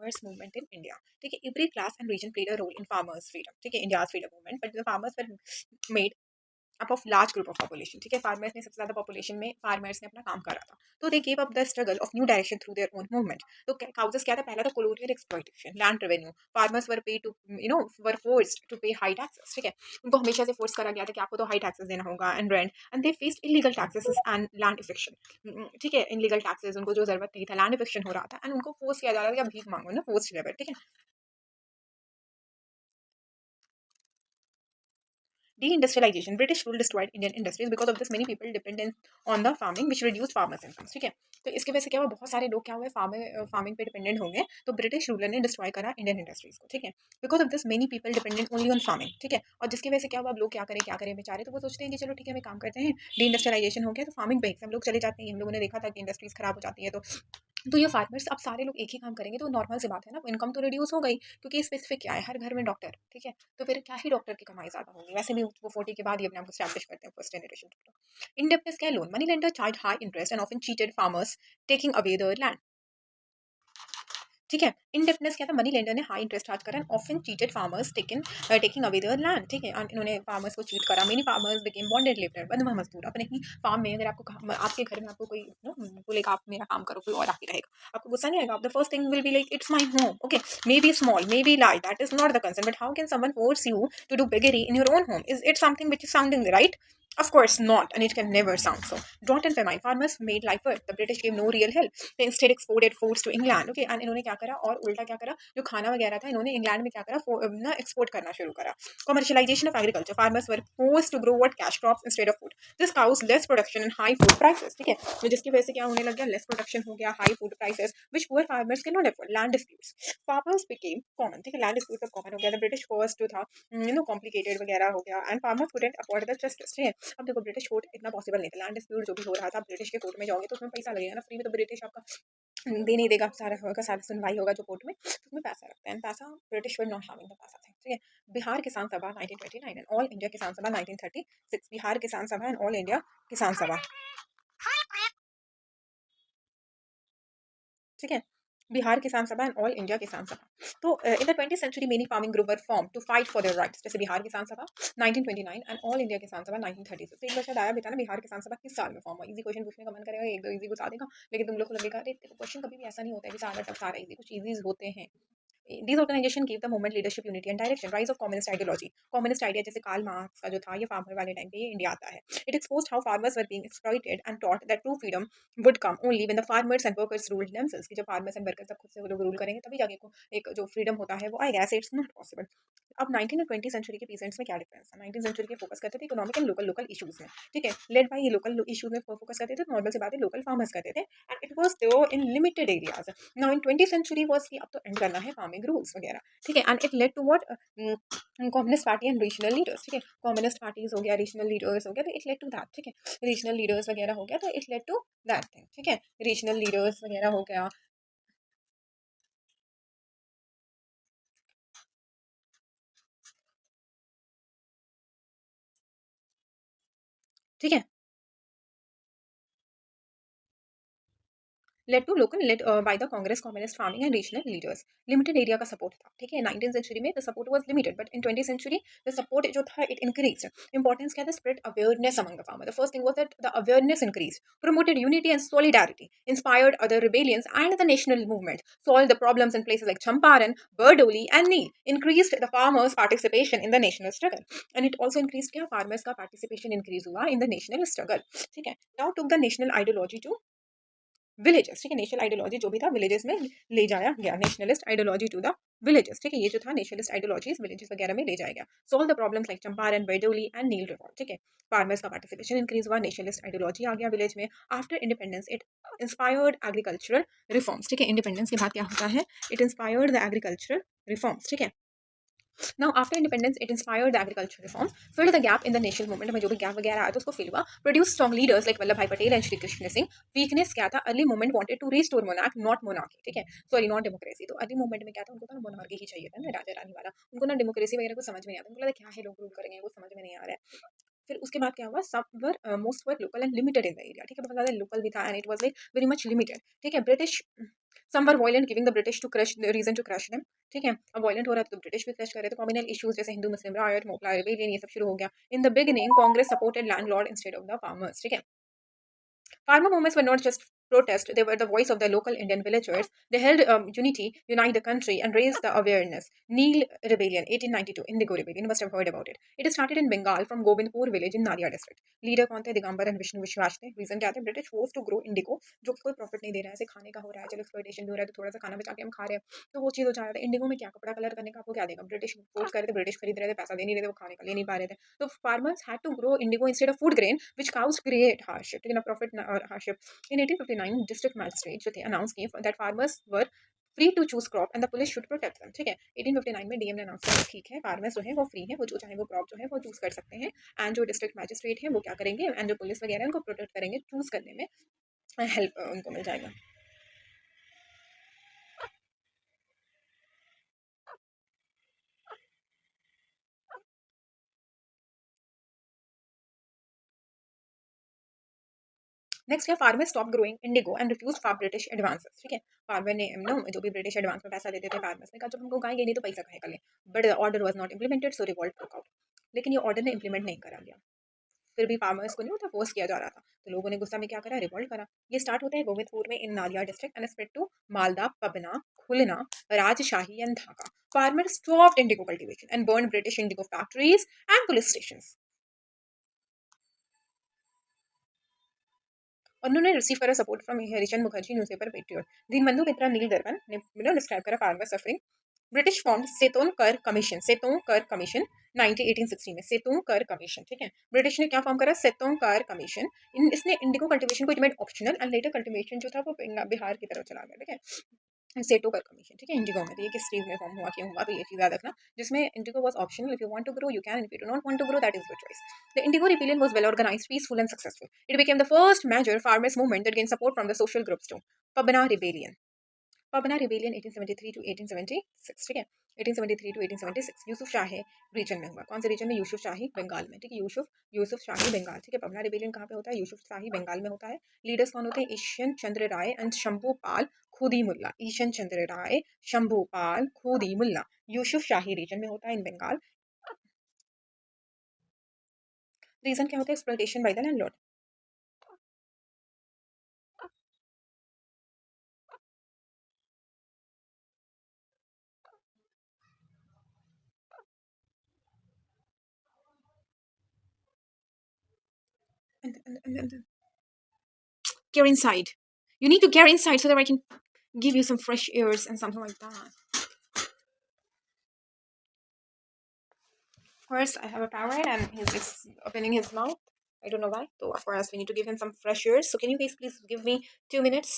Farmers movement in India. ठीक है, every class and region played a role in farmers freedom. ठीक है, India's freedom movement, but the farmers were made up of large group of population. ठीक है, farmers ने सबसे ज्यादा population में फार्मर्स ने अपना काम करा था, तो they gave up the struggle of new direction through their own movement. तो काउजेस क्या था? पहला तो colonial exploitation, land revenue. Farmers were pay to were forced to pay high taxes. ठीक है, उनको हमेशा से फोर्स करा गया था कि आपको तो हाई टैक्सेस देना होगा and rent, and they faced illegal taxes and land eviction. ठीक है, इलीगल टैक्सेस, उनको जो जरूरत नहीं था, लैंड इफिक्शन हो रहा था, एंड उनको फोर्स किया जा रहा था कि आप भीख मांगो ना, फोर्स लेबर। ठीक है, deindustrialization, British rule destroyed Indian industries. Because of this, many people dependent on the farming, which reduced farmers' incomes. ठीक है, तो इसके वजह से क्या हुआ? बहुत सारे लोग क्या हुए? फार्मिंग पे डिपेंडेंट होंगे, तो ब्रिटिश रूलर ने डिस्ट्रॉय करा इंडियन इंडस्ट्रीज को। ठीक है, because of this many people dependent only on farming. ठीक है, और जिसकी वजह से क्या हुआ? अब लोग क्या करें बेचारे, तो वो सोचते हैं कि चलो ठीक है, हम एक काम करते हैं, डी इंडस्ट्रियलाइजेशन हो गया तो फार्मिंग पे हम लोग चले जाते हैं। हम लोगों ने देखा था कि इंडस्ट्रीज खराब हो जाती है, तो ये फार्मर्स अब सारे लोग एक ही काम करेंगे, तो नॉर्मल सी बात है ना, इनकम तो रिड्यूस हो गई, क्योंकि स्पेसिफिक क्या है, हर घर में डॉक्टर। ठीक है, तो फिर क्या ही डॉक्टर की कमाई ज्यादा होगी? वैसे भी वो 40 के बाद ही अपने आप को स्टैब्लिश करते हैं, फर्स्ट जनरेशन। इंडेप्टनेस क्या है? Loan money lender charge high interest and often cheated farmers, taking away there land. ठीक है, इनडेप्टनेस क्या था? मनी लेंडर ने हाई इंटरेस्ट चार्ज करा and often cheated farmers, taking away there land. ठीक है, और इन्होंने फार्मर्स को चीट करा। Many farmers became bonded labour, बंधुआ मजदूर। अपने ही फार्म में अगर आपके घर में आपको कोई बोलेगा आप मेरा काम करो, कोई और आके रहेगा, आपको गुस्सा नहीं आएगा? The first thing will be like it's my home. Okay, may be small, may be large, that is not the concern, but how can someone force you to do beggary in your own home? Is it something which is sounding right? Of course not, and it can never sound so. Drought and famine, farmers made life worse. The British gave no real help. They instead exported foods to England. Okay, and इन्होंने क्या करा? और उल्टा क्या करा? जो खाना वगैरह था, इन्होंने इंग्लैंड में क्या करा? ना एक्सपोर्ट करना शुरू करा। Commercialization of agriculture, farmers were forced to grow what cash crops instead of food. This caused less production and high food prices. ठीक है, तो जिसकी वजह से क्या होने लग गया? लेस प्रोडक्शन हो गया, high food prices, which poor farmers cannot afford. Land disputes, farmers became common. ठीक है, land disputes अब common हो गया। The British cost जो था complicated वगैरह हो गया, and farmers couldn't afford the justice। ठीक है, अब देखो ब्रिटिश कोर्ट इतना पॉसिबल नहीं था। लैंड डिस्प्यूट जो भी हो रहा था, ब्रिटिश के कोर्ट में जाओगे तो उसमें पैसा लगेगा ना, फ्री में तो ब्रिटिश आपका दे नहीं देगा। सारा होगा, सारा सुनवाई होगा जो कोर्ट में, तो उसमें पैसा लगता है, पैसा British were not having the पैसा था। ठीक है, बिहार किसान सभा 1929 एंड ऑल इंडिया किसान सभा 1936। बिहार किसान सभा एंड ऑल इंडिया किसान सभा। ठीक है, बिहार किसान सभा and all India Kisan Sabha. तो in the 20th century many farming group were form to fight for their rights, जैसे बिहार किसान सभा 1929 एंड ऑल इंडिया किसान सभा 1936। तो एक बार शायद आया बेटा ना, बिहार किसान सभा किस साल में फॉर्म हुआ? इजी क्वेश्चन पूछने का मन करेगा, एक दो इजी बता देगा, लेकिन तुम लोग को लगेगा अरे क्वेश्चन कभी भी ऐसा नहीं होता है कि सारा टफ सारा इजी, कुछ इजीज होते हैं। These organizations gave the movement leadership, unity and direction. Rise of communist ideology. Communist idea जैसे कार्ल मार्क्स का जो था, ये फार्मर वाले टाइम पे ये इंडिया आता है। It exposed how farmers were being exploited and taught that true freedom would come only when the farmers and workers ruled themselves। कि जब फार्मर्स एंड वर्कर्स सब खुद से वो लोग रूल करेंगे तभी जाके एक जो फ्रीडम होता है वो आएगा। ऐसे इट्स नॉट पॉसिबल। अब 19 और 20 सेंचुरी के पीसेंट्स में क्या डिफरेंस है? 19 सेंचुरी के फोकस करते थे economic and local local issues में। ठीक है, लेड बाई ये लोकल इशूज में फोकस करते थे, नॉर्मल सी बात है, लोकल फार्मर्स करते थे, and it was there in limited areas. Now in 20 century was कि अब तो एंड करना है फार्मिंग रूल्स वगैरह। ठीक है, and it led to what? Communist party and regional leaders. ठीक है, कम्युनिस्ट पार्टीज हो गया, रीजनल लीडर्स हो गया, तो इट लेड टू दैट। ठीक है, रीजनल लीडर्स वगैरह हो गया, तो it led to that thing. ठीक है, रीजनल लीडर्स वगैरह हो गया। ठीक है, led to local led by the Congress communist farming and regional leaders. Limited area का सपोर्ट था। ठीक है, 19 सेंचुरी में the support was limited, but in 20 century the support जो था इट इंक्रीज। इंपॉर्टेंस क्या था? Spread awareness among the farmer. The first thing was that the awareness increase, promoted unity and solidarity, inspired other rebellions and the national movement, solved the problems in places like Champaran, Bardoli and Neil, increased the farmers participation in the national struggle, and it also increased क्या? farmers का participation increase हुआ in the national struggle। ठीक है, now took the national ideology to villages. ठीक है, national ideology जो भी था विलेजेस में ले जाया गया, nationalist ideology to the villages. ठीक है, ये जो था नेशनलिस्ट आइडियोलॉजीज विलेजेस वगैरह में ले जाया गया। Solve the problems like Champaran, Bardoli and Neel revolt. ठीक है, फार्मर्स का पार्टिसिपेशन इंक्रीज हुआ, नेशनलिस्ट आइडियोलॉजी आ गया विलेज में। After independence it inspired agricultural reforms. ठीक है, इंडिपेंडेंस के बाद क्या होता है? It inspired the agricultural reforms. ठीक है, now after independence it inspired the agriculture reforms, filled the gap in the national movement में जो भी गैप वगैरह आया था उसको फिल हुआ। Produce strong leaders like Vallabh भाई पटेल एंड श्री कृष्ण सिंह। वीकनेस क्या था? Early movement wanted to restore monarch not monarchy. ठीक है, सॉरी नॉट डेमोक्रेसी। तो अर्ली मूवमेंट में क्या था? उनको तो मोनार्की ही चाहिए था ना, राजा रानी वाला। उनको ना डेमोक्रेसी वगैरह को समझ में नहीं आता, उनको लगा क्या है लोग रूल करेंगे, वो समझ में नहीं आ रहा है। फिर उसके बाद क्या हुआ? सब were most were local and limited in the area. ठीक है, बहुत ज्यादा लोकल भी था and it was like very much limited. ठीक है, British some were violent giving the British to crush the region to crush them. ठीक है, अब वायलेंट हो रहा है तो ब्रिटिश भी क्रश कर रहे थे। कम्युनल इश्यूज जैसे हिंदू मुस्लिम रायट, मोपला रिबेलियन, ये सब शुरू हो गया। In the beginning Congress supported landlord instead of the farmers. ठीक है, farmer movements were not just protest, they were the voice of the local Indian villagers. They held unity, unite the country, and raise the awareness. Neil Rebellion, 1892, Indigo Rebellion, you must have heard about it. It started in Bengal from Govindpur village in Nadia district. Leader कौन थे? Digambar and Vishnu विश्वास थे। Reason क्या थे? British force to grow indigo, जो कोई profit नहीं दे रहा है, ऐसे खाने का हो रहा है, चलो एक्सप्लॉइटेशन भी हो रहा है तो थोड़ा सा खाना बचा के हम खा रहे हैं, तो वो चीज़ हो जा रहा था। इंडिगो में क्या कपड़ा कलर करने का आपको क्या देगा? ब्रिटिश फोर्स कर रहे थे, ब्रिटिश खरीद रहे थे, पैसा दे नहीं रहे थे, वो खाने का ले नहीं पा रहे थे। तो farmers had to grow indigo instead of food grain which cause create hardship, ठीक है ना, प्रॉफिट और हार्डशिप। In 1859, district magistrate जो थे अनाउंस किए that farmers were free to choose crop and the police should protect them. ठीक है, 1859 में डीएम ने अनाउंस किया ठीक है, फार्मर्स जो है वो फ्री है, वो जो चाहे वो क्रॉप जो है वो चूज कर सकते हैं, एंड जो डिस्ट्रिक्ट मैजिस्ट्रेट है वो क्या करेंगे, एंड जो पुलिस वगैरह है उनको प्रोटेक्ट करेंगे, चूज करने में हेल्प उनको मिल जाएगा। नेक्स्ट है farmer stop growing indigo and refuse for British advances. ठीक है, फार्मर ने नो जो भी ब्रिटिश एडवांस में पैसा देते थे फार्मर्स ने कहा जब हमको उगाएंगे नहीं तो पैसा कहे कर लें, but the order was not implemented so revolt broke out. लेकिन ये ऑर्डर ने इम्प्लीमेंट नहीं करा गया, फिर भी फार्मर्स को नहीं होता फोर्स किया जा रहा था, तो लोगों ने गुस्सा में क्या करा, रिवॉल्ट करा। ये स्टार्ट होता है गोविंदपुर में in Nadia district and spread to Malda, Pabna, Khulna, Rajshahi and Dhaka. Farmer stopped indigo cultivation and burn British indigo factories and police stations. उन्होंने रिसीव करा support from Harichand Mukherjee newspaper patriot. Dinbandhu Mitra Neel Darpan ने डिस्क्राइब करा farmer suffering. British form Seton Karr commission 1860 में, सेतोन Karr commission. ठीक है, British ने क्या form करा, सेतोन कर कमीशन। इसने इंडिगो कल्टीवेशन को it made optional and later cultivation जो था वो बिहार की तरफ चला गया। ठीक है, सेटो कर कमीशन। ठीक है, इंडिगो में तो ये किस चीज़ में फॉर्म हुआ क्यों हुआ, तो ये चीज़ याद रखना, जिसमें indigo was optional, if you want to grow you can, if you do not want to grow that is your choice. The indigo rebellion was well organised, peaceful and successful. It became the first major farmers movement that gain support from the social groups too. Pabna rebellion, Pabna rebellion 1873 to 1876। ठीक है, 1873 to 1876 Yusuf Shahi reason में हुआ। कौन से reason में? यूसुफ शाही बंगाल में। ठीक है, यूसुफ शाही बंगाल। ठीक है, पबना रिबेलियन कहाँ पे होता है? यूसुफ शाही बंगाल में होता है। लीडर्स कौन होते हैं? ईशन चंद्र राय एंड शंभू पाल खुदी मुल्ला। ईशन चंद्र राय, शंभू पाल, खुदी मुल्ला। यूसुफ शाही रीजन में होता है इन बंगाल। रीजन क्या होता है? Exploitation bye the landlord. And get inside. You need to get inside so that I can give you some fresh airs and something like that. First, I have a parrot and he's opening his mouth. I don't know why. So, of course, we need to give him some fresh airs. So, can you guys please give me 2 minutes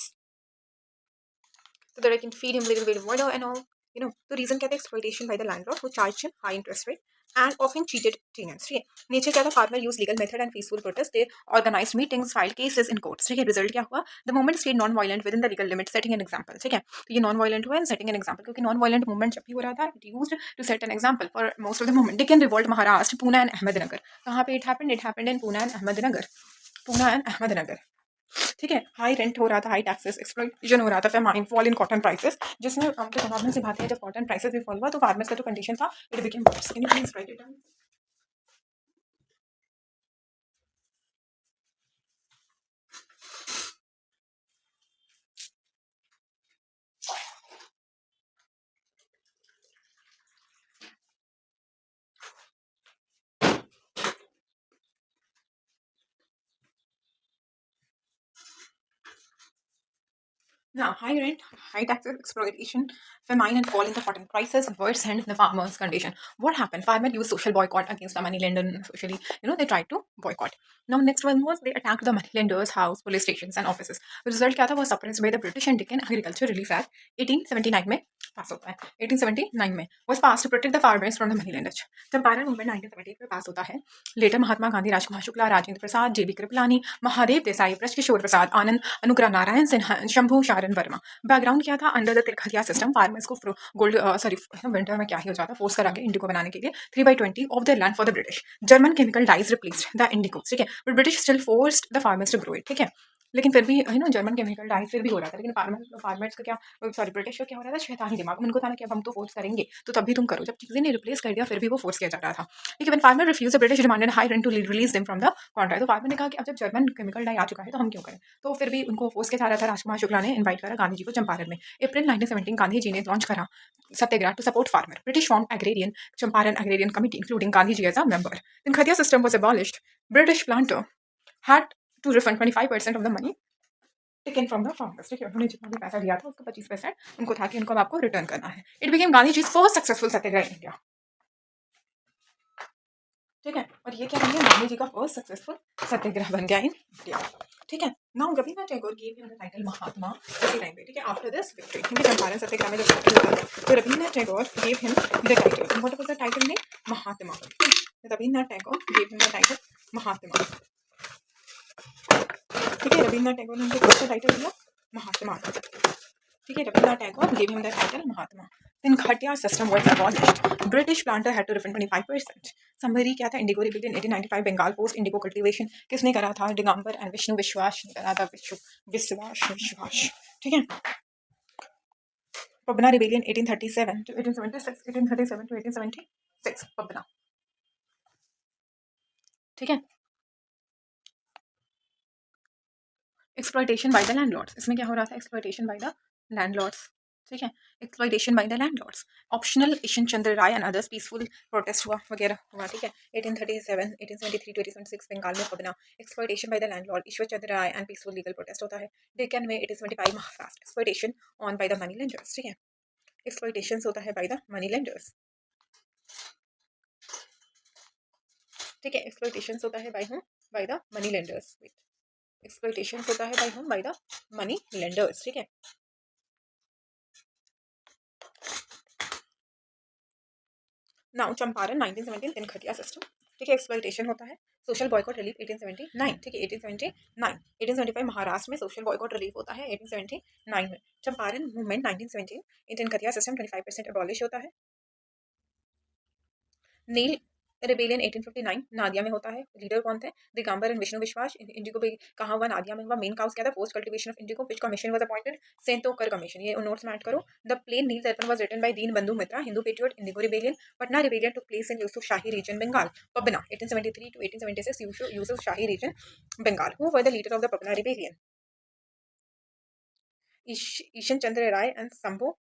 so that I can feed him a little bit of water and all? You know, the reason क्या था? Exploitation by the landlord who charged him high interest rate and often cheated tenants. ठीक है, nature क्या था? Farmer use legal method and peaceful protest, they organised meetings, file cases in courts. ठीक है, result क्या हुआ? The movement stayed non violent within the legal limit, setting an example. ठीक है, तो ये नॉन वायलेंट हुआ एंड सेटिंग एन एग्जांपल, क्योंकि नॉन वायलेंट मूवमेंट जब भी हो रहा था it used to set an example for most of the movement. Deccan revolt Maharashtra, Poona and Ahmednagar. कहाँ पे it happened in Poona and Ahmednagar, Poona and Ahmednagar. ठीक है, हाई रेंट हो रहा था, हाई टैक्सेस, एक्सप्लॉइटेशन हो रहा था, famine, fall in cotton prices, जिसमें तो नॉर्मल सी बात है जब कॉटन प्राइसेस भी फॉल हुआ तो फार्मर्स का जो कंडीशन था it became worse. Can you please write it down? Now, high rent, high taxes, exploitation, famine, and fall in the cotton prices worsened the farmers' condition. What happened? Farmers used social boycott against the money lender, and socially, they tried to boycott. Now, next one was they attacked the money lenders' house, police stations, and offices. The result क्या था? Was suppressed by the British and Deccan Agriculture Relief Act 1879 में पास होता है। 1879 में was passed to protect the farmers from the money lenders. Champaran movement 1978 में पास होता है। Letter Mahatma Gandhi, Rajkumar Shukla, Rajendra Prasad, जेबी कृपलानी, महादेव देसाई, ब्रजकिशोर प्रसाद आनंद, Anugrah Narayan Sinha, Shambhu Sharan Verma. Background क्या था? अंडर द तिरखलिया सिस्टम फार्मर्स को गोल्ड सॉरी विंटर में क्या ही हो जाता, फोर्स करा के इंडिगो बनाने के लिए 3/20 of the land for the British. German chemical dyes replaced the indigo. ठीक है, but British still forced the farmers to grow it. ठीक है, लेकिन फिर भी जर्मन केमिकल डाइज फिर भी हो रहा था, लेकिन फार्मर्स का क्या, सॉरी ब्रिटिश का क्या हो रहा था, शैतानी दिमाग में उनको था ना कि अब हम तो फोर्स करेंगे, तो तब भी तुम करो। जब चीजें ने रिप्लेस कर दिया फिर भी वो फोर्स किया जा रहा था। ठीक है, when farmer refuse the British demanded high rent to release them from the contract. तो फार्मर ने कहा कि अब जब जर्मन केमिकल डाई आ चुका है तो हम क्यों करें, तो फिर भी उनको फोर्स किया जा रहा था। राजकुमार शुक्ला ने इन्वाइट करा गांधी जी को चंपारण में। अप्रैल 1917 गांधी जी ने लॉन्च करा satyagraha to support farmer. British formed agrarian Champaran Agrarian Committee, including Gandhi ji as a member. Then Khadia system was abolished. British planter had to refund 25% of the money taken from the farmers. ठीक है, उन्होंने जितना भी पैसा दिया था उसका 25% उनको था कि उनको आपको रिटर्न करना है। It became Gandhi ji first successful satyagraha in India. ठीक है, और ये क्या बन गया, गांधी जी का फर्स्ट सक्सेसफुल सत्याग्रह बन गया इन इंडिया। ठीक है, now Rabindranath Tagore give him the title Mahatma उसी टाइम पे। ठीक है, आफ्टर दिस विक्ट्री, क्योंकि चंपारण सत्याग्रह में जब विक्ट्री हुआ था तो Rabindranath Tagore give him the title, what was the title name, Mahatma. Rabindranath Tagore give him the title Mahatma. ठीक है, रविंद्रनाथ टैगोर ने उनको कौन सा टाइटल दिया, महात्मा। ठीक है, Rabindranath Tagore give him the title Mahatma. Then Khatia system was abolished. British planter had to refund 25%. Summary क्या था, indigo rebellion 1895 Bengal post indigo cultivation किसने करा था, दिगंबर एंड विष्णु विश्वास ने करा था, विश्वास। ठीक है, Pabna rebellion 1837 to 1876, 1837 to 1876 Pabna. ठीक है, एक्सप्लॉयटेशन बाय द लैंडलॉर्ड्स, इसमें क्या हो रहा था, एक्सप्लॉयटेशन बाय द लैंडलॉर्ड्स। ठीक है, exploitation by the landlords. Optional Ishan Chandra Rai and others peaceful protest हुआ वगैरह हुआ। ठीक है, 1837 1873 to 1876 बंगाल में Pabna. Exploitation by the landlord Ishwar Chandra Rai and peaceful legal protest होता है। डेक्कन में 1875 Maharashtra. Exploitation on by the money lenders. ठीक है, एक्सप्लॉयटेशन होता है बाय द मनी लेंडर्स। ठीक है, एक्सप्लॉयटेशन होता है bye the money lenders. Exploitation होता है बाय द मनी लेंडर्स। ठीक है, नाउ चंपारण 1917 दिन खटिया सिस्टम। ठीक है, एक्सप्लॉयटेशन होता है, सोशल बॉयकॉट रिलीफ 1879। ठीक है, 1879 1875 महाराष्ट्र में सोशल बॉयकॉट रिलीफ होता है 1879 में। चंपारण मूवमेंट 1917 इंडियन खटिया सिस्टम 25% अबॉलिश होता है। नील रिबेलियन 1859 नादिया में होता है। लीडर कौन थे, दिगंबर एंड विष्णु विश्वास। इंडिगो पे कहाँ हुआ, नादिया में हुआ। मेन काउस क्या था, post cultivation of indigo, which commission was appointed, Seton Karr commission. ये नोट्स में ऐड करो। The play Neel Darpan was written by Deen Bandhu Mitra, Hindu patriot. Indigo rebellion, Patna rebellion took place in Yusuf Shahi region Bengal. Pabna 1873 to 1876 Yusuf Shahi region Bengal. Who were the leader of the Pabna rebellion, Ishan Chandra Rai and Shambhu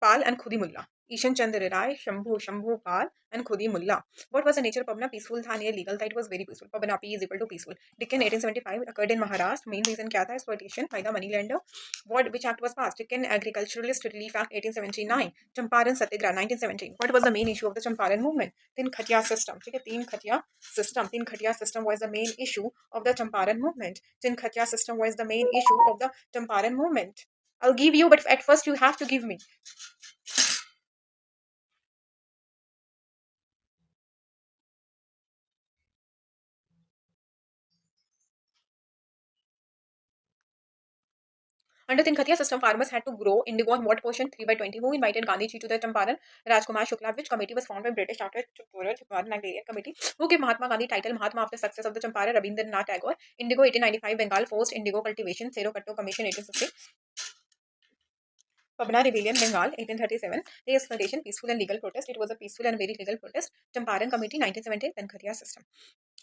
Pal and Khudi Mulla. Ishan Chandra Rai, Shambhu Pal and Khudi Mulla. What was the nature of Pabna? Peaceful था, near legal था, it was very peaceful. Pabna P is equal to peaceful. Deccan 1875 occurred in Maharashtra. Main reason क्या था, exploitation by the money lender. Which act was passed? Deccan Agriculturalist Relief Act 1879. Champaran Satyagraha 1917. What was the main issue of the Champaran movement? तीन खटिया system. ठीक है, तीन खटिया system was the main issue of the Champaran movement. तीन खटिया system was the main issue of the Champaran movement. I'll give you, but at first you have to give me. Under Tinkhatiya system, farmers had to grow indigo on what portion? 3/20. Who invited Gandhi ji to the Champaran? Rajkumar Shukla. Which committee was formed by British after Champaran Agrarian Committee? Who gave Mahatma Gandhi title Mahatma after success of the Champaran? Rabindranath Tagore. Indigo 1895, Bengal forced indigo cultivation. Serokato Commission 1850. Pabna Rebellion, Bengal 1837. The exploitation, peaceful and legal protest. It was a peaceful and very legal protest. Champaran Committee 1917. Tinkhatiya system.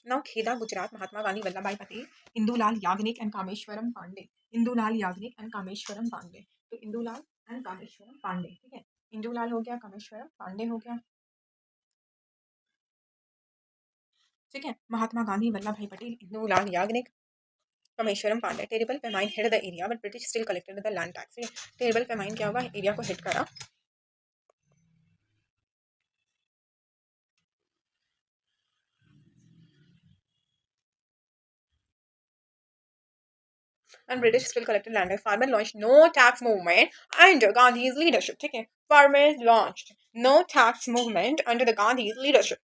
Now Kheda, Gujarat, Mahatma Gandhi, Vallabhbhai Patel, Indulal Yagnik and Kameshwaram Pandey. Indulal Yagnik and Kameshwaram Pandey. तो Indulal and Kameshwaram Pandey. ठीक है, इंदुलाल हो गया, कामेश्वरम पांडे हो गया। ठीक है, महात्मा गांधी, वल्लभ भाई Patel, Indulal Yagnik, Kameshwaram Pandey. Terrible famine hit the area but British still collected the land tax. Terrible famine क्या होगा, एरिया को हिट करा। And British still collected land. Farmer launched no tax movement under Gandhi's leadership. ठीक है, farmer launched no tax movement under the Gandhi's leadership.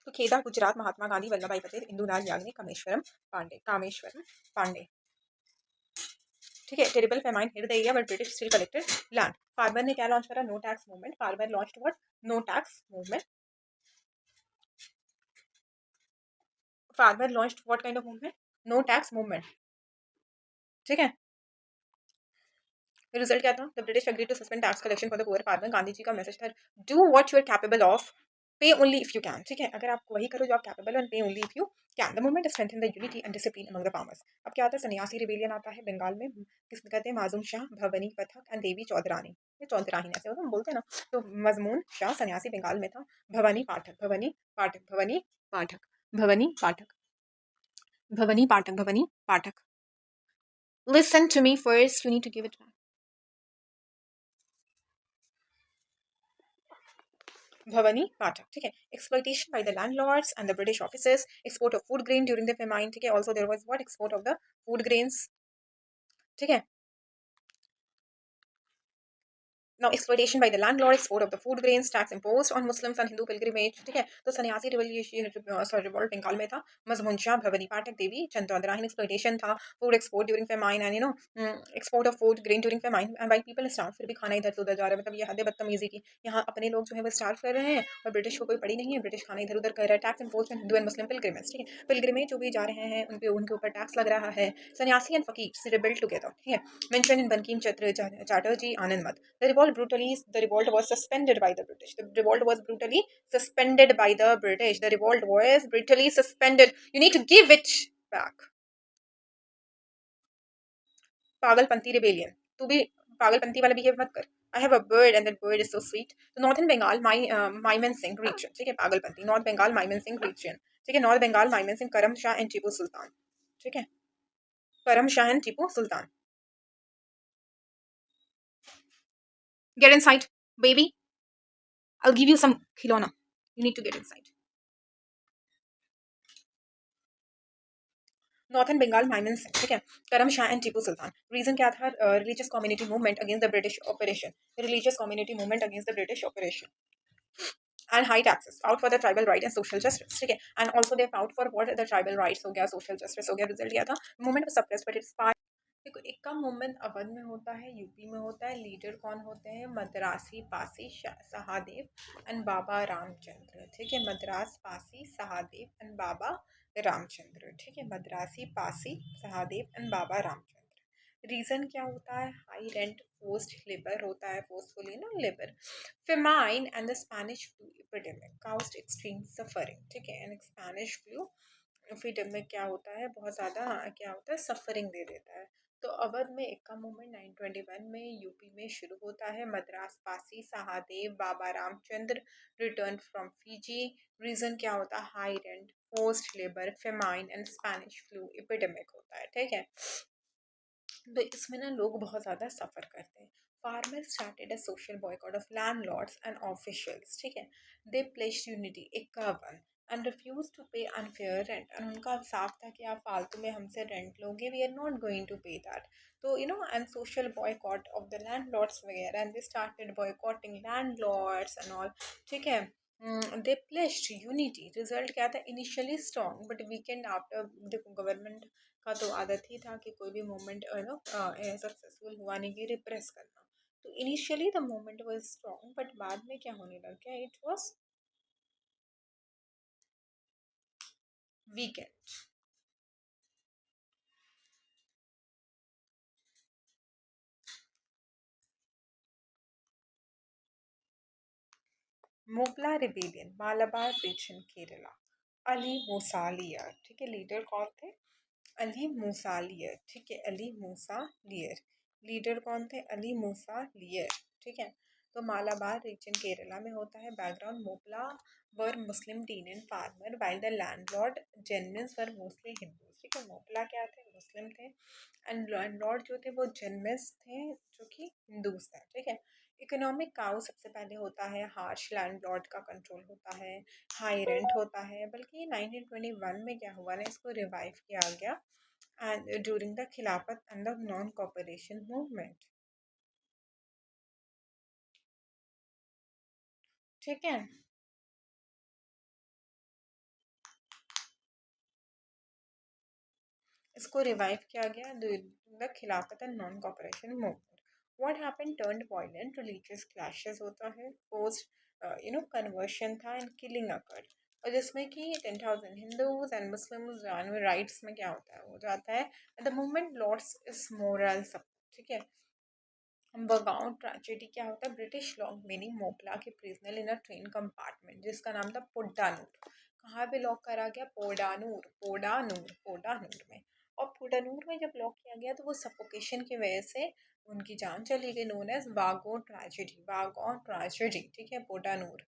तो खेदा, गुजरात, महात्मा गांधी, वल्लभ भाई पटेल, इंदुलाल याग्निक, कामेश्वरम पांडे। ठीक है, terrible famine hit the area but British still collected land. Farmer ने क्या launch करा, no tax movement. Farmer launched what, no tax movement. Farmer launched what kind of movement? No tax movement, ठीक है। Result क्या था? The British agree to suspend tax collection for the poor farmer. Gandhi ji का message था, do what you are capable of, pay only if you can, ठीक है। अगर आप वही करो जो आप कैपेबल हो, पे only if you can. The movement strengthen the unity and discipline among the farmers. अब क्या आता है? सन्यासी रिबेलियन आता है बंगाल में, किस कहते हैं? माजूम शाह, भवनी पथक एंड देवी चौधरानी। ये चौधरानी ऐसे होता है, हम बोलते हैं ना। तो मजमून शाह सन्यासी बंगाल में था, भवानी पाठक, भवानी पाठक, भवानी पाठक, भवानी पाठक, भवानी पाठक, भवानी पाठक। Listen to me first, you need to give it back. Bhavani Pathak, ठीक है। Exploitation by the landlords and the British officers, export of food grain during the famine, ठीक है। Also there was what? Export of the food grains, ठीक है। Now exploitation by the landlord, export of the food grains, tax imposed on Muslims and Hindu pilgrimage, ठीक है। तो सन्यासी revolt Bengal में था, मजमून शाह, भवानी पाठक, देवी चंद्रायन। एक्सप्लॉइटेशन था, food export during famine and export of food grain during famine and by people starve. फिर भी खाना इधर से उधर जा रहा है, मतलब ये हद बदतमीजी की। यहाँ अपने लोग जो है वो स्टार्व कर रहे हैं और ब्रिटिश को कोई पड़ी नहीं है, ब्रिटिश खाना इधर उधर कर रहा है। Tax impose Hindu and Muslim pilgrimage, ठीक है। पिलग्रिमेज जो भी जा रहे हैं उनके ऊपर टैक्स लग रहा है। सन्यासी एंड फकीर रिबिल्ड टुगेदर, ठीक है। मेंशन इन बंकिम चंद्र चैटर्जी आनंद मत। The revolt was suspended by the British. The revolt was brutally suspended by the British. The revolt was brutally suspended. You need to give it back. पागलपंती rebellion. तू भी पागलपंती वाला behave मत कर. I have a bird and that bird is so sweet. तो northern Bengal माइमन Singh reason, ठीक है। पागलपंती north Bengal माइमन Singh reason, ठीक है। नॉर्थ बंगाल माइमन सिंह, करम शाह एंड टीपू सुल्तान, ठीक है। Karam Shah and Tipu Sultan. Get inside, baby. I'll give you some खिलौना. You need to get inside. Northern Bengal Mymensingh, ठीक है। करम शाह एंड टीपू सुल्तान. रीजन क्या था? Religious community movement against the British operation. Religious community movement against the British operation and high taxes, fought for the tribal right and social justice, ठीक है। And also they fought for what? The tribal rights हो गया, social justice हो गया। Result क्या था? Movement was suppressed but its part. देखो, एक का मूवमेंट अवध में होता है, यूपी में होता है। लीडर कौन होते हैं? मद्रासी पासी सहादेव एंड बाबा रामचंद्र, ठीक है। मद्रास पासी सहादेव एंड बाबा रामचंद्र, ठीक है। मद्रासी पासी सहादेव एंड बाबा रामचंद्र. रीजन क्या होता है? हाई रेंट, फोर्स्ड लेबर होता है, फोर्सफुली ना labour. Famine and the Spanish flu epidemic caused extreme suffering, ठीक है। एंड स्पेनिश फ्लू एपिडेमिक क्या होता है? बहुत ज़्यादा क्या होता है? सफरिंग दे देता है. तो अवध में इक्का मूवमेंट 921 में यूपी में शुरू होता है. Madras Pasi Sahadev Baba Ramchandra return from Fiji. Reason क्या होता है? High rent, forced labour, famine and Spanish flu epidemic होता है, ठीक है। तो इसमें ना लोग बहुत ज़्यादा सफ़र करते हैं. Farmer started a social boycott of landlords and officials, ठीक है. They place unity 51 and refuse to pay unfair rent. और उनका साफ था कि आप फालतू में हमसे रेंट लोगे, we are not going to pay that. तो and social boycott of the landlords वगैरह, and they started boycotting landlords and all, ठीक है. They placed unity. रिजल्ट क्या था? Initially strong but weakened after. देखो, गवर्नमेंट का तो आदत ही था कि कोई भी मूवमेंट सक्सेसफुल हुआ नहीं कि रिप्रेस करना. तो initially the movement was strong but बाद में क्या होने लग गया? It was weakened. Moplah rebellion, Malabar region, Kerala. Ali Musaliar, ठीक है। लीडर कौन थे? अली मूसालियर, ठीक है। अली मूसा लियर. लीडर कौन थे? अली मूसा लियर, ठीक है. तो मालाबार रीजन केरला में होता है. Background, Moplah were Muslim tenant farmer while the landlord Jenmis were mostly Hindu, ठीक है. मोगला क्या थे? मुस्लिम थे. एंड लैंडलॉर्ड जो थे वो जेनमिस थे, जो कि हिंदूज थे, ठीक है. इकोनॉमिक काउ सबसे पहले होता है. हार्श लैंडलॉर्ड का कंट्रोल होता है. हाई रेंट होता है. बल्कि 1921 में क्या हुआ ना, इसको रिवाइव किया गया and during the खिलाफत and the non-cooperation movement, ठीक है. इसको रिवाइव किया गया during the खिलाफत and non-cooperation movement. What happened? Turned violent, religious clashes होता है, forced conversion था, and killing occurred. और जिसमें कि 10,000 हिंदूज एंड मुस्लिम्स जानवर राइट्स में क्या होता है, हो जाता है at the moment lords is moral support. ठीक है। बगाउन ट्रेजेडी क्या होता है, ब्रिटिश लॉक मीनिंग मोपला के प्रिजनर इन अ ट्रेन कंपार्टमेंट जिसका नाम था पोडानूर। कहाँ पे लॉक करा गया, पोडानूर, पोडानूर, पोडानूर में। और पोडानूर में जब लॉक किया गया तो वो सफोकेशन की वजह से उनकी जान चली गई, नोन एज वागो ट्रेजेडी, वागो ट्रेजेडी। ठीक है, पोडानूर।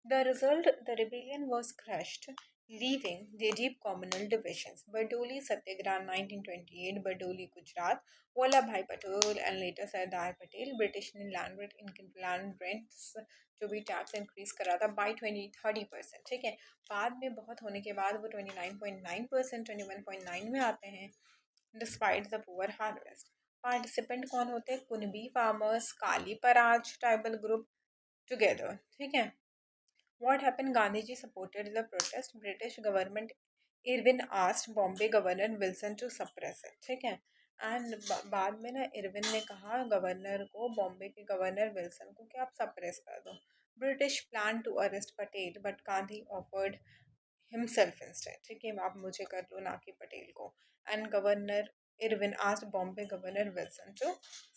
The result, the rebellion was crushed, leaving the deep communal divisions. Bardoli Satyagraha 1928, Bardoli, Gujarat, Vallabhbhai Patel and later Sardar Patel, British ने land rents जो भी टैक्स इंक्रीज करा था बाई 30%। ठीक है। बाद में बहुत होने के बाद वो 29.9%, 21.9 में आते हैं despite the poor harvest. Participant कौन होते हैं, कुनबी फार्मर्स, काली पराज ट्राइबल ग्रुप टुगेदर। ठीक है। What happened? Gandhiji supported the protest. British government Irwin asked Bombay governor Wilson to suppress it. ठीक है। एंड बाद में ना इरविन ने कहा गवर्नर को, बॉम्बे के गवर्नर विल्सन को, कि आप सप्रेस कर दो। British plan to arrest Patel but Gandhi offered himself instead. ठीक है, आप मुझे कर लो ना कि पटेल को। And governor Irwin asked Bombay governor Wilson to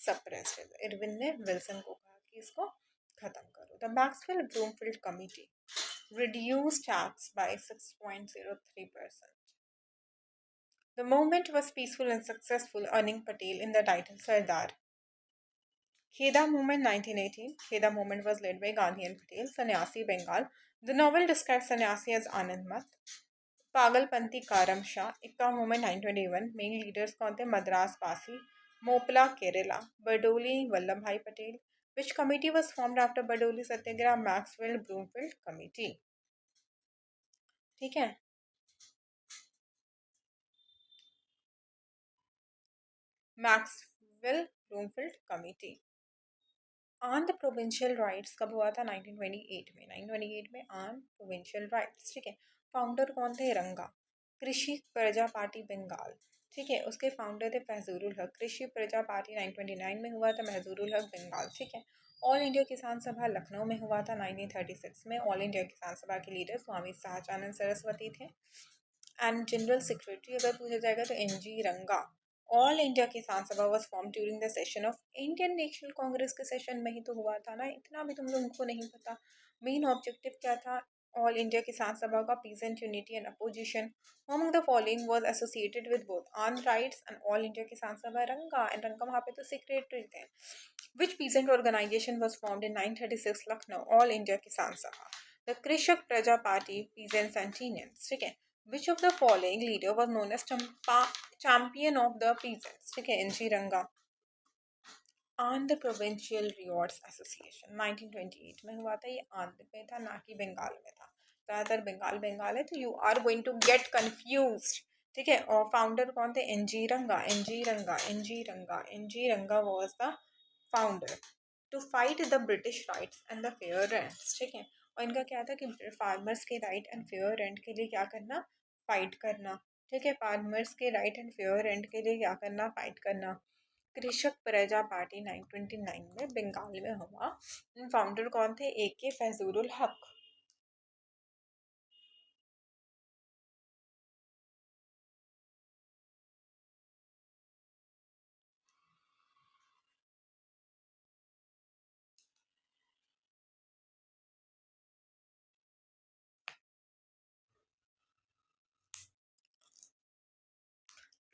suppress it. Irwin ने विल्सन को कहा कि इसको खत्म करो। The Maxwell Broomfield committee reduced tax by 6.03%. The movement was peaceful and successful, earning Patel in the title Sardar. Kheda movement 1918. Kheda movement was led by Gandhi and Patel. Sannyasi Bengal. The novel describes sannyasi as Anand Mat. Pagalpanti Karam Shah. Ikka movement 1921. Main leaders कौन थे, Madras Pasi, Mopla Kerala, Bardoli Vallabhbhai Patel. Which committee was formed after Bardoli Satyagraha? Maxwell Bloomfield Committee. ठीक है। Maxwell Bloomfield committee. Andhra provincial rights कब हुआ था, 1928 में। 1928 में Andhra provincial rights. ठीक है। फाउंडर कौन थे, रंगा। कृषि प्रजा पार्टी बंगाल। ठीक है, उसके फाउंडर थे महजूरुल हक। कृषि प्रजा पार्टी 1929 में हुआ था, महजूरुल हक बंगाल। ठीक है। ऑल इंडिया किसान सभा लखनऊ में हुआ था 1936 में। ऑल इंडिया किसान सभा के लीडर स्वामी सहजानंद सरस्वती थे। एंड जनरल सेक्रेटरी अगर पूछा जाएगा तो एन जी रंगा। ऑल इंडिया किसान सभा was form during the session of Indian national Congress के सेशन में ही तो हुआ था ना, इतना भी तुम लोगों को नहीं पता। मेन ऑब्जेक्टिव क्या था ऑल इंडिया किसान सभा का, pheasant unity and opposition. Among the following was associated with both Andhra rights and all India Kisan सभा, रंगा। एंड रंगा वहाँ पे तो सेक्रेटरी थे। Which peasant organisation was formed in 1936 Lucknow, all India Kisan Sabha. The कृषक प्रजा पार्टी, पीजेंट्स एंड टीनियंस। ठीक है। Which of the following leader was known as champion of the peasants? ठीक है, एनजी रंगा। आंध्र प्रोविंशियल रिवॉर्ड्स एसोसिएशन 1928 में हुआ था, ये आंध्र में था ना कि बंगाल में था। ज़्यादातर बंगाल बंगाल है तो you are going to get confuse. ठीक है। और फाउंडर कौन थे, NG Ranga, N G Ranga, N G Ranga, N G Ranga was the founder to fight the British rights and the fair rents. ठीक है। और इनका क्या था कि फार्मर्स के राइट एंड फेयर रेंट के लिए क्या करना, फाइट करना। ठीक है। फार्मर्स के राइट एंड फेयर रेंट के लिए क्या करना, फाइट करना। कृषक प्रजा पार्टी 1929 में बंगाल में हुआ। फाउंडर कौन थे, ए K Fazlul Huq.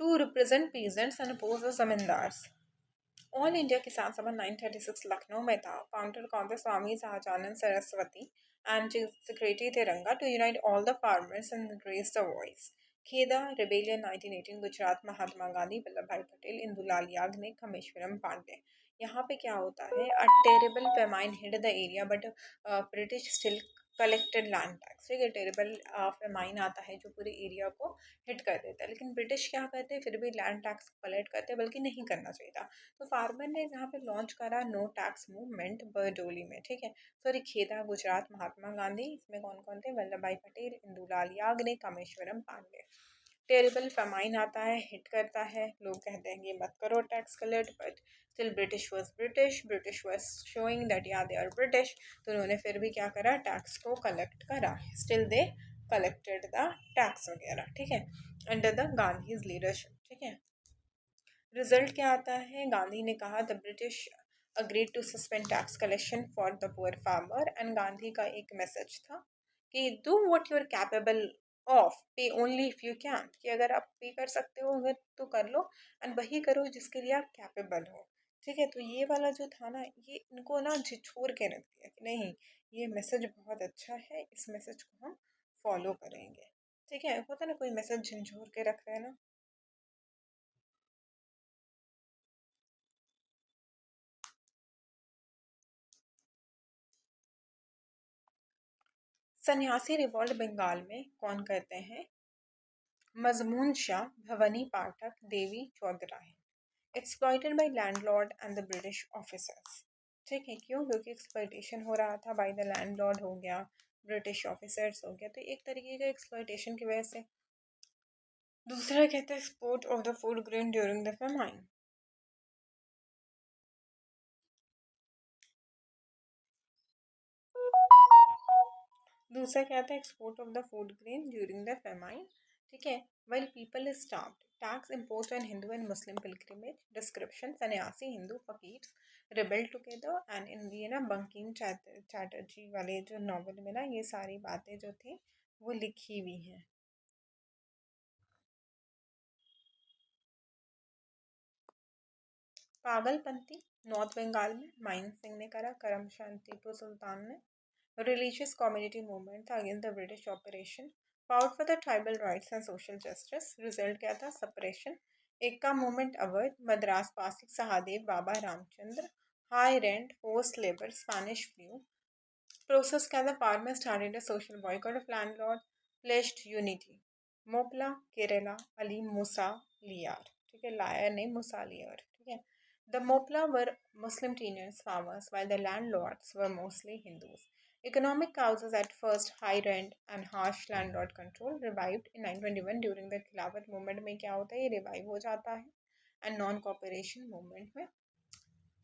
To represent peasants and oppose the zamindars. All India Kisan Sabha 936 Lucknow में था। फाउंडर कौन थे, स्वामी सहजानंद सरस्वती। एंड सेक्रेटरी थे Ranga, to unite all the farmers and raise the voice. Kheda rebellion 1918 Gujarat, Mahatma Gandhi, Vallabh भाई पटेल, इंदुलाल याग्निक, खमेश्वरम पांडे। यहाँ पे क्या होता है, a terrible famine hit the area but British still collected land tax. ठीक है, टेरेबल फेमाइन आता है जो पूरे एरिया को हिट कर देता है, लेकिन ब्रिटिश क्या करते हैं, फिर भी लैंड टैक्स कलेक्ट करते हैं, बल्कि नहीं करना चाहिए था। तो फार्मर ने यहाँ पे लॉन्च करा नो टैक्स मूवमेंट बरडोली में। ठीक है। सॉरी, खेदा गुजरात, महात्मा गांधी, इसमें कौन कौन थे, वल्लभ भाई पटेल, इंदुलाल याग्निक, कामेश्वरम पांडे। टेरिबल फेमाइन आता है, हिट करता है, लोग कहते हैं कि मत करो tax collect, but still British was showing that या दे आर ब्रिटिश। तो उन्होंने फिर भी क्या करा, टैक्स को कलेक्ट करा। Still they collected the tax वगैरह, ठीक है, अंडर द गांधीज लीडरशिप, ठीक है। रिजल्ट क्या आता है, गांधी ने कहा the British agreed to suspend tax collection for the poor farmer, and Gandhi का एक मैसेज था कि do what you are capable of, pay only if you can, कि अगर आप पे कर सकते हो अगर तो कर लो, एंड वही करो जिसके लिए आप कैपेबल हो, ठीक है। तो ये वाला जो था ना, ये इनको ना झिझोर के रख दिया कि नहीं, ये मैसेज बहुत अच्छा है, इस मैसेज को हम फॉलो करेंगे, ठीक है। होता ना कोई मैसेज झंझोर के रख रहे हैं ना। सन्यासी रिवॉल्ट बंगाल में कौन कहते हैं, Majnun Shah, Bhavani Pathak, Devi Chaudhrani. Exploited by landlord and the British officers, ठीक है। क्यों, क्योंकि एक्सप्लॉइटेशन हो रहा था, बाय द लैंडलॉर्ड हो गया, ब्रिटिश ऑफिसर्स हो गया, तो एक तरीके का एक्सप्लॉइटेशन की वजह से। दूसरा कहते हैं export of the food grain during the famine. दूसरा क्या था, export of the food grain during the famine, ठीक है। Well people is starved, tax imposed on Hindu and Muslim pilgrimage, description sanyasi Hindu fakirs rebel together, and in ये ना बंकिम चैटर्जी वाले जो novel में ना ये सारी बातें जो थी वो लिखी हुई हैं। पागलपंथी, नॉर्थ बंगाल में माइन सिंह ने करा, करम शांति टीपू सुल्तान ने। रिलीजियस कम्युनिटी मूवमेंट था against the British operation, fought for the tribal rights and social justice. Result क्या था, suppression. Eka movement Awadh, Madras Pasik Mahadev Baba Ramchandra. High rent, force labour, Spanish flu. Process क्या था, farmer started a social boycott of landlord, pledged unity. Moplah, Kerala, Ali Musaliar, ठीक है, lawyer ने मूसा layer, ठीक है। The Mopla were Muslim teenage farmers, while the landlords were mostly Hindus. Economic causes at first, high rent and harsh landlord control, revived in 1921 during the Khilafat movement में क्या होता है, ये revive हो जाता है, and non-cooperation movement में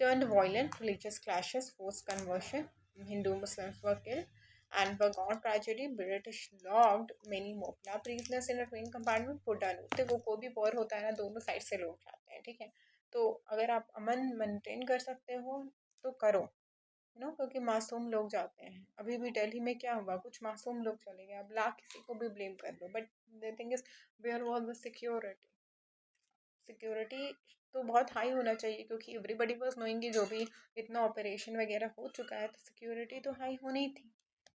turned violent, religious clashes, forced conversion, Hindu Muslims were killed, and Vagon tragedy, British locked many Mopla prisoners in a train compartment, put down। देखो कोई भी वॉर होता है ना, दोनों साइड से लोग जाते हैं, ठीक है। तो अगर आप अमन मेंटेन कर सकते हो तो करो, यू नो, क्योंकि मासूम लोग जाते हैं। अभी भी दिल्ली में क्या हुआ, कुछ मासूम लोग चले गए, अब ला किसी को भी ब्लेम कर दो, but the thing is where was the security, security तो बहुत हाई होना चाहिए, क्योंकि एवरीबडी वाज नोइंग कि जो भी इतना ऑपरेशन वगैरह हो चुका है तो सिक्योरिटी तो हाई होनी थी।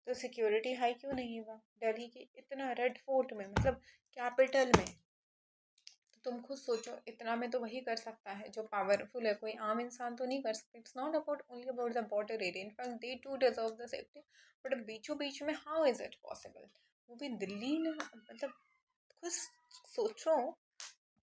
तो सिक्योरिटी हाई क्यों नहीं हुआ, दिल्ली के इतना रेड फोर्ट में, मतलब कैपिटल में। तो तुम खुद सोचो, इतना में तो वही कर सकता है जो पावरफुल है, कोई आम इंसान तो नहीं कर सकता। It's not about only about the border area, in fact they too deserve the safety, but बीचों बीच में हाउ इज इट पॉसिबल, वो भी दिल्ली में, मतलब खुद सोचो,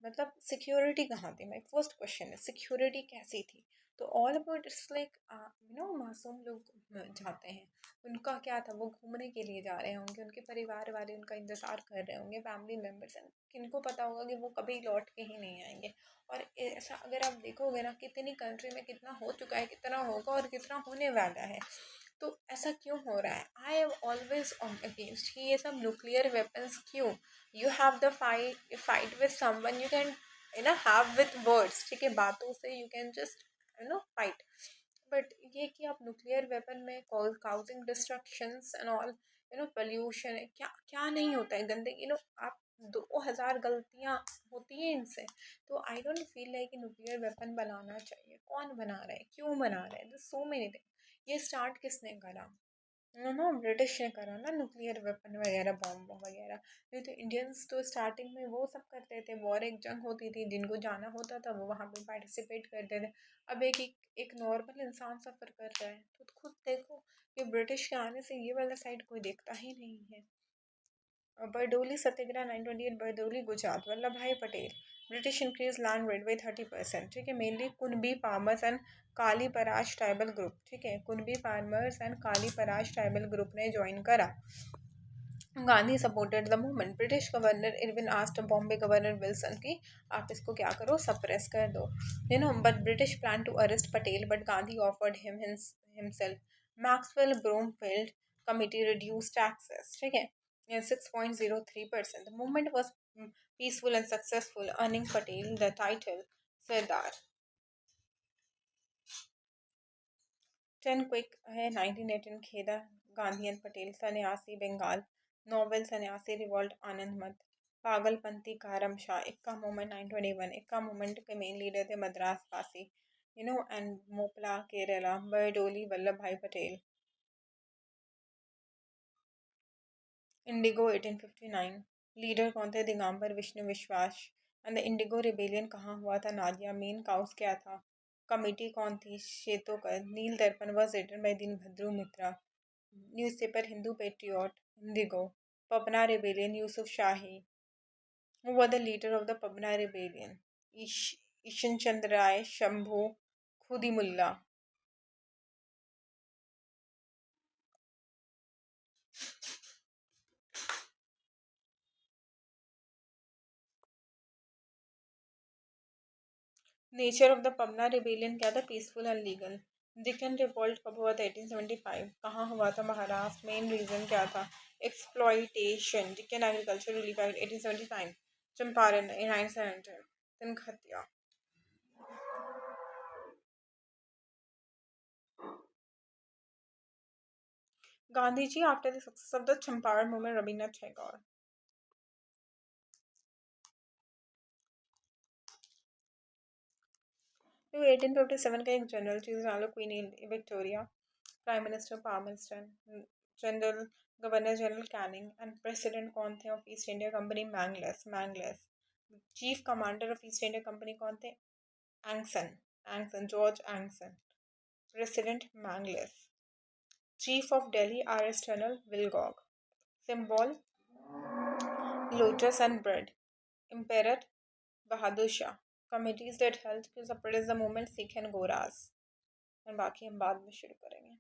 मतलब सिक्योरिटी कहाँ थी, माई फर्स्ट क्वेश्चन है सिक्योरिटी कैसी थी। तो all about it's like, you know, मासूम लोग जाते हैं, उनका क्या था, वो घूमने के लिए जा रहे होंगे, उनके परिवार वाले उनका इंतज़ार कर रहे होंगे, फैमिली मेम्बर्स हैं, किनको पता होगा कि वो कभी लौट के ही नहीं आएंगे। और ऐसा अगर आप देखोगे ना, कितनी कंट्री में कितना हो चुका है, कितना होगा और कितना होने वाला है, तो ऐसा क्यों हो रहा है। आई एम ऑलवेज अगेंस्ट कि ये सब न्यूक्लियर वेपन्स क्यों, you have the fight with someone, you can, you know, have with words, ठीक है, बातों से you can just, you know, fight, but ये कि आप न्यूक्लियर वेपन में causing destructions and all, you know, pollution है, क्या क्या नहीं होता है, गंदगी, यू नो, आप 2000 गलतियाँ होती हैं इनसे। तो I don't feel like nuclear weapon बनाना चाहिए, कौन बना रहा है, क्यों बना रहा है, सो मेनी थिंग। ये स्टार्ट किसने करा, नो नो, ब्रिटिश ने करा ना, न्यूक्लियर वेपन वगैरह, बॉम्ब वगैरह। नहीं तो इंडियंस तो स्टार्टिंग में वो सब करते थे, वॉर एक जंग होती थी, जिनको जाना होता था वो वहाँ पे पार्टिसिपेट करते थे। अब एक नॉर्मल इंसान सफ़र कर रहा है, तो खुद देखो कि ब्रिटिश के आने से ये वाला साइड कोई देखता ही नहीं है। बरडोली सत्याग्रह 928, बरडोली गुजरात, वल्लभ भाई Patel. British increase land rate by 30%, ठीक है, mainly Kunbi farmers and Kali Paraj tribal group, ठीक है, Kunbi farmers and Kali Paraj tribal group ने ज्वाइन करा। Gandhi supported the movement, British governor Irwin asked Bombay governor Wilson की आप इसको क्या करो, सप्रेस कर दो, you know, but British plan to arrest Patel, but Gandhi offered himself. Maxwell Broomfield committee reduce taxes, ठीक है। 6.03%. The movement was peaceful and successful, earning Patel the title Sardar. 10 quick है 1918 खेदा गांधी एंड पटेल सन्यासी बंगाल नोबेल सन्यासी रिवॉल्ट आनंद मठ पागलपंती कारम शाह इक्का मूवमेंट 921 इक्का movement के मेन लीडर थे मद्रास वासी एंड मोपला केरला बरडोली वल्लभ भाई पटेल इंडिगो 1859 लीडर कौन थे दिगंबर विष्णु विश्वास एंड द इंडिगो रिबेलियन कहाँ हुआ था नादिया मेन काउस क्या था कमिटी कौन थी Seton Karr Neel Darpan was written by दीनभद्रु Mitra newspaper Hindu patriot indigo Pabna rebellion Yusuf Shahi who were the leader of the Pabna rebellion Ishan Chandra Rai Shambhu Khudimullah nature of the Pabna rebellion क्या था peaceful and legal deacon revolt कब हुआ था 1875 कहाँ हुआ था Maharashtra main reason क्या था exploitation Deccan agriculture relief act 1875 Champaran 1900 Tinkathia Gandhi ji after the success of the Champaran movement Rabindranath Tagore 1857 का एक जनरल चीज डालो Queen Victoria prime minister Palmerston general governor general Canning and president कौन थे of East India company Mangles chief commander of East India company कौन थे Anson George Anson president Mangles chief of Delhi R S. टनल विलगॉग symbol lotus and bread emperor Bahadur Shah committees that help to suppress the movement Sikh and गोरास और बाकी हम बाद में शुरू करेंगे